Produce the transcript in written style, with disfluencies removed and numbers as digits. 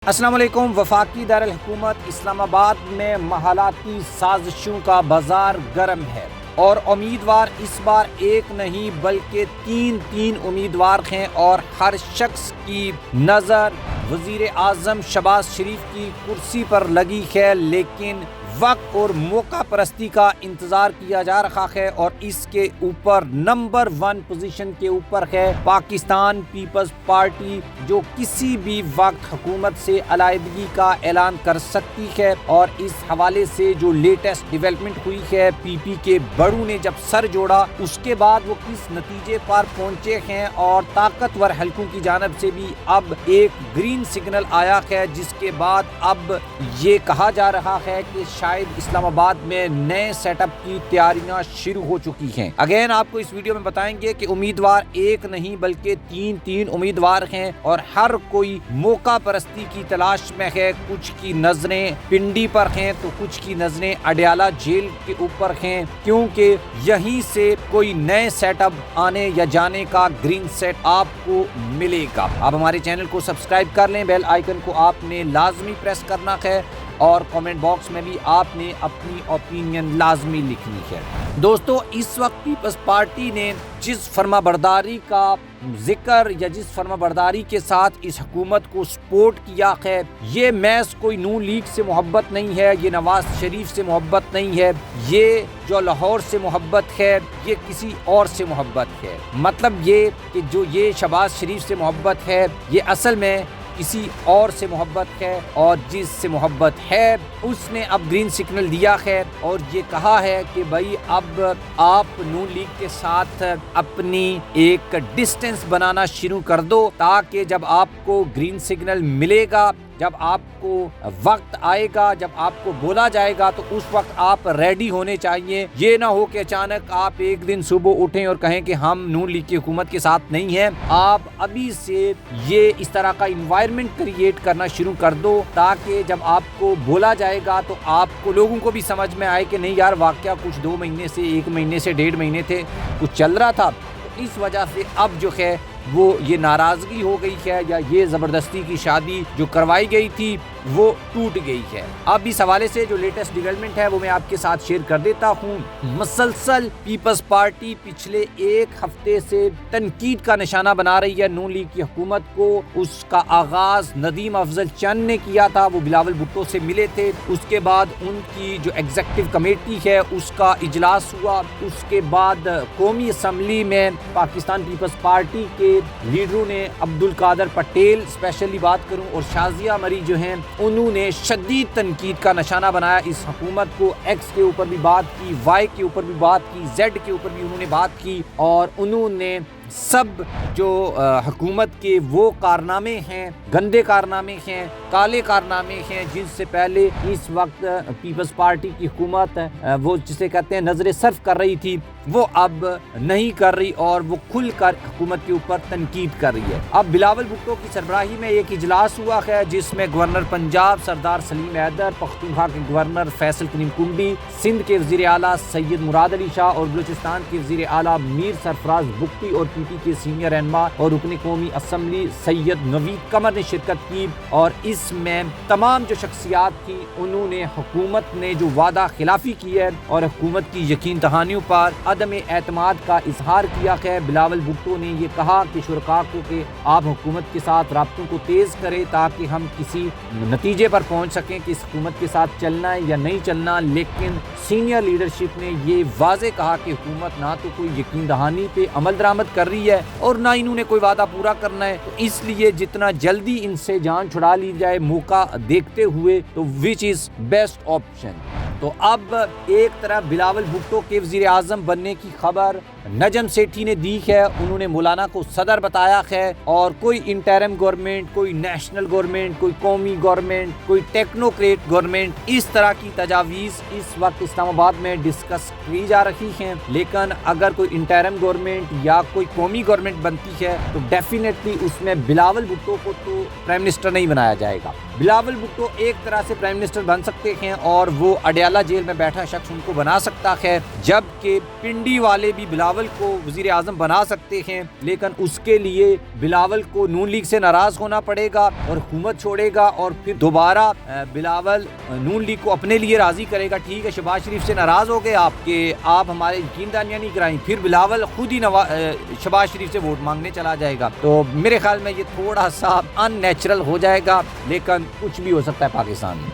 السلام علیکم۔ وفاقی دارالحکومت اسلام آباد میں محالاتی سازشوں کا بازار گرم ہے اور امیدوار اس بار ایک نہیں بلکہ تین امیدوار ہیں اور ہر شخص کی نظر وزیر اعظم شہباز شریف کی کرسی پر لگی ہے، لیکن وقت اور موقع پرستی کا انتظار کیا جا رہا ہے اور اس کے اوپر نمبر 1 پوزیشن کے اوپر ہے پاکستان پیپلز پارٹی، جو کسی بھی وقت حکومت سے علیحدگی کا اعلان کر سکتی ہے۔ اور اس حوالے سے جو لیٹسٹ ڈیولپمنٹ ہوئی ہے، پی پی کے بڑوں نے جب سر جوڑا اس کے بعد وہ کس نتیجے پر پہنچے ہیں اور طاقتور حلقوں کی جانب سے بھی اب ایک گرین سگنل آیا ہے، جس کے بعد اب یہ کہا جا رہا ہے کہ شاید اسلام آباد میں نئے سیٹ اپ کی تیاریاں شروع ہو چکی ہیں۔ اگین آپ کو اس ویڈیو میں بتائیں گے کہ امیدوار ایک نہیں بلکہ تین امیدوار ہیں اور ہر کوئی موقع پرستی کی تلاش میں ہے۔ کچھ کی نظریں پنڈی پر ہیں تو کچھ کی نظریں اڈیالہ جیل کے اوپر ہیں، کیونکہ یہیں سے کوئی نئے سیٹ اپ آنے یا جانے کا گرین سیٹ آپ کو ملے گا۔ آپ ہمارے چینل کو سبسکرائب کر لیں، بیل آئیکن کو آپ نے لازمی پریس کرنا ہے اور کامنٹ باکس میں بھی آپ نے اپنی اوپینین لازمی لکھنی ہے۔ دوستو، اس وقت پیپلز پارٹی نے جس فرما برداری کا ذکر یا جس فرما برداری کے ساتھ اس حکومت کو سپورٹ کیا ہے، یہ محض کوئی نون لیگ سے محبت نہیں ہے، یہ نواز شریف سے محبت نہیں ہے، یہ جو لاہور سے محبت ہے یہ کسی اور سے محبت ہے۔ مطلب یہ کہ جو یہ شہباز شریف سے محبت ہے یہ اصل میں کسی اور سے محبت ہے، اور جس سے محبت ہے اس نے اب گرین سگنل دیا ہے اور یہ کہا ہے کہ بھائی اب آپ نون لیگ کے ساتھ اپنی ایک ڈسٹنس بنانا شروع کر دو، تاکہ جب آپ کو گرین سگنل ملے گا، جب آپ کو وقت آئے گا، جب آپ کو بولا جائے گا تو اس وقت آپ ریڈی ہونے چاہیے۔ یہ نہ ہو کہ اچانک آپ ایک دن صبح اٹھیں اور کہیں کہ ہم نون لیگ کی حکومت کے ساتھ نہیں ہیں۔ آپ ابھی سے یہ اس طرح کا انوائرمنٹ کریٹ کرنا شروع کر دو، تاکہ جب آپ کو بولا جائے گا تو آپ کو لوگوں کو بھی سمجھ میں آئے کہ نہیں یار، واقعہ کچھ 2 مہینے سے 1 مہینے سے 1.5 مہینے تھے کچھ چل رہا تھا۔ تو اس وجہ سے اب جو ہے وہ یہ ناراضگی ہو گئی ہے، یا یہ زبردستی کی شادی جو کروائی گئی تھی وہ ٹوٹ گئی ہے۔ اب اس حوالے سے جو لیٹسٹ ڈیولپمنٹ ہے وہ میں آپ کے ساتھ شیئر کر دیتا ہوں۔ مسلسل پیپلز پارٹی پچھلے 1 ہفتے سے تنقید کا نشانہ بنا رہی ہے نون لیگ کی حکومت کو۔ اس کا آغاز ندیم افضل چند نے کیا تھا، وہ بلاول بھٹو سے ملے تھے، اس کے بعد ان کی جو ایگزیکٹو کمیٹی ہے اس کا اجلاس ہوا، اس کے بعد قومی اسمبلی میں پاکستان پیپلز پارٹی کے لیڈروں نے عبدالقادر پٹیل اسپیشلی بات کروں اور شازیہ مری جو ہیں انہوں نے شدید تنقید کا نشانہ بنایا اس حکومت کو۔ ایکس کے اوپر بھی بات کی، وائی کے اوپر بھی بات کی، زیڈ کے اوپر بھی انہوں نے بات کی، اور انہوں نے سب جو حکومت کے وہ کارنامے ہیں، گندے کارنامے ہیں، کالے کارنامے ہیں جن سے پہلے اس وقت پیپلز پارٹی کی حکومت وہ جسے کہتے ہیں نظر ثرف کر رہی تھی، وہ اب نہیں کر رہی اور وہ کھل کر حکومت کے اوپر تنقید کر رہی ہے۔ اب بلاول بھٹو کی سربراہی میں ایک اجلاس ہوا ہے جس میں گورنر پنجاب سردار سلیم حیدر، پختونخوا کے گورنر فیصل کریم کنڈی، سندھ کے وزیر اعلیٰ سید مراد علی شاہ اور بلوچستان کے وزیر اعلیٰ میر سرفراز بگٹی اور پی پی کے سینئر رہنما اور رکن قومی اسمبلی سید نوید قمر نے شرکت کی۔ اور اس میں تمام جو شخصیات تھی انہوں نے حکومت نے جو وعدہ خلافی کی ہے اور حکومت کی یقین دہانیوں پر عدم اعتماد کا اظہار کیا ہے۔ بلاول بھٹو نے یہ کہا کہ شرکاء کو کہ آپ حکومت کے ساتھ رابطوں کو تیز کریں تاکہ ہم کسی نتیجے پر پہنچ سکیں کہ اس حکومت کے ساتھ چلنا ہے یا نہیں چلنا، لیکن سینئر لیڈرشپ نے یہ واضح کہا کہ حکومت نہ تو کوئی یقین دہانی پہ عمل درآمد کر رہی ہے اور نہ انہوں نے کوئی وعدہ پورا کرنا ہے، تو اس لیے جتنا جلدی ان سے جان چھڑا لی جائے موقع دیکھتے ہوئے تو وچ از بیسٹ آپشن۔ تو اب ایک طرف بلاول بھٹو کے وزیر اعظم بننے کی خبر نجم سیٹھی نے دی ہے، انہوں نے مولانا کو صدر بتایا ہے، اور کوئی انٹرم گورنمنٹ، کوئی نیشنل گورنمنٹ، کوئی قومی گورنمنٹ، کوئی ٹیکنوکریٹ گورنمنٹ، اس طرح کی تجاویز اس وقت اسلام آباد میں ڈسکس کی جا رہی ہیں۔ لیکن اگر کوئی انٹرم گورنمنٹ یا کوئی قومی گورنمنٹ بنتی ہے تو ڈیفینیٹلی اس میں بلاول بھٹو کو تو پرائم منسٹر نہیں بنایا جائے گا، بلاول بھٹو ایک طرح سے پرائم منسٹر بن سکتے ہیں اور وہ اڈیالہ جیل میں بیٹھا شخص ان کو بنا سکتا ہے، جبکہ پنڈی والے بھی بلاول کو وزیر اعظم بنا سکتے ہیں، لیکن اس کے لیے بلاول کو نون لیگ سے ناراض ہونا پڑے گا اور حکومت چھوڑے گا اور پھر دوبارہ بلاول نون لیگ کو اپنے لیے راضی کرے گا۔ ٹھیک ہے، شہباز شریف سے ناراض ہو گئے آپ کہ آپ ہمارے یقین دہانیاں نہیں کرائیں، پھر بلاول خود ہی شہباز شریف سے ووٹ مانگنے چلا جائے گا۔ تو میرے خیال میں یہ تھوڑا سا ان نیچرل ہو جائے گا، لیکن کچھ بھی ہو سکتا ہے پاکستان میں۔